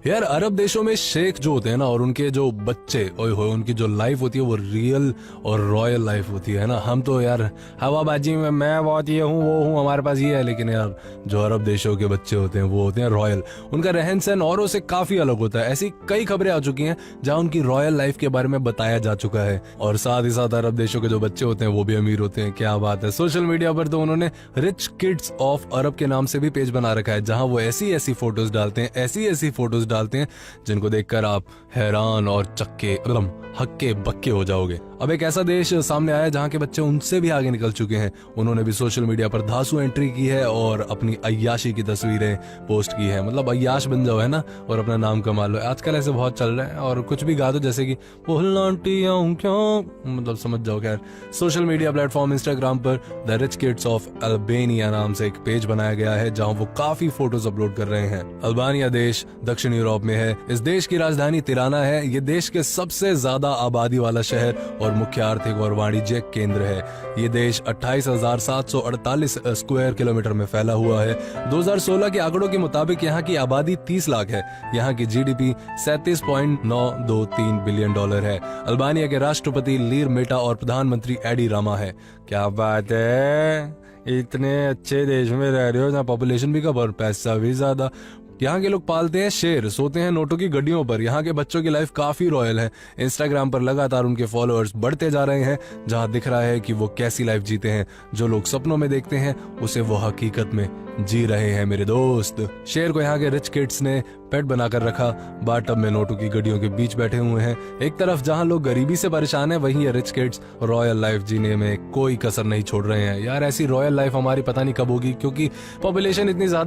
यार अरब देशों में शेख जो होते हैं ना, और उनके जो बच्चे, ओए होए, उनकी जो लाइफ होती है वो रियल और रॉयल लाइफ होती है ना। हम तो यार हवाबाजी में मैं बहुत ये हूँ वो हूँ, हमारे पास ये है, लेकिन यार जो अरब देशों के बच्चे होते हैं वो होते हैं रॉयल। उनका रहन सहन औरों से काफी अलग होता है। ऐसी कई खबरें आ चुकी हैं जहाँ उनकी रॉयल लाइफ के बारे में बताया जा चुका है। और साथ ही साथ अरब देशों के जो बच्चे होते हैं वो भी अमीर होते हैं। क्या बात है। सोशल मीडिया पर तो उन्होंने रिच किड्स ऑफ अरब के नाम से भी पेज बना रखा है, जहाँ वो ऐसी ऐसी फोटोज डालते हैं, ऐसी ऐसी फोटोज डालते हैं जिनको देखकर आप हैरान और चक्के एकदम हक्के बक्के हो जाओगे। अब एक ऐसा देश सामने आया जहां के बच्चे उनसे भी आगे निकल चुके हैं। उन्होंने भी सोशल मीडिया पर धांसू एंट्री की है और अपनी अय्याशी की तस्वीरें पोस्ट की है। मतलब अय्याश बन जाओ, है ना, और अपना नाम कमा लो। आजकल ऐसे बहुत चल रहा है। और कुछ भी गा दो, जैसे कि क्यों, मतलब समझ जाओ। खैर, सोशल मीडिया प्लेटफॉर्म इंस्टाग्राम पर the rich kids of Albania नाम से एक पेज बनाया गया है जहां वो काफी फोटोज अपलोड कर रहे हैं। अल्बानिया देश दक्षिण यूरोप में है। इस देश की राजधानी तिराना है। ये देश के सबसे ज्यादा आबादी वाला शहर और मुख्य आर्थिक और वाणिज्यिक केंद्र है। ये देश 28,748 स्क्वायर किलोमीटर में फैला हुआ है। 2016 के आंकड़ों के मुताबिक यहाँ की आबादी 30 लाख है। यहाँ की जीडीपी 37.923 बिलियन डॉलर है। अल्बानिया के राष्ट्रपति लीर मेटा और प्रधानमंत्री एडी रामा है। क्या बात है, इतने अच्छे देश में रह रहे हो जहाँ पॉपुलेशन भी कम और पैसा भी ज्यादा। यहाँ के लोग पालते हैं शेर, सोते हैं नोटों की गड्डियों पर। यहाँ के बच्चों की लाइफ काफी रॉयल है। इंस्टाग्राम पर लगातार उनके फॉलोअर्स बढ़ते जा रहे हैं, जहाँ दिख रहा है कि वो कैसी लाइफ जीते हैं। जो लोग सपनों में देखते हैं उसे वो हकीकत में जी रहे हैं मेरे दोस्त। शेर को यहाँ के रिच किड्स ने पेट बनाकर रखा। बाथटब में नोटों की गड्डियों के बीच बैठे हुए हैं। एक तरफ जहाँ लोग गरीबी से परेशान है, वहीं ये रिच किड्स रॉयल लाइफ जीने में कोई कसर नहीं छोड़ रहे हैं। यार ऐसी रॉयल लाइफ हमारी पता नहीं कब होगी, क्योंकि पॉपुलेशन इतनी ज्यादा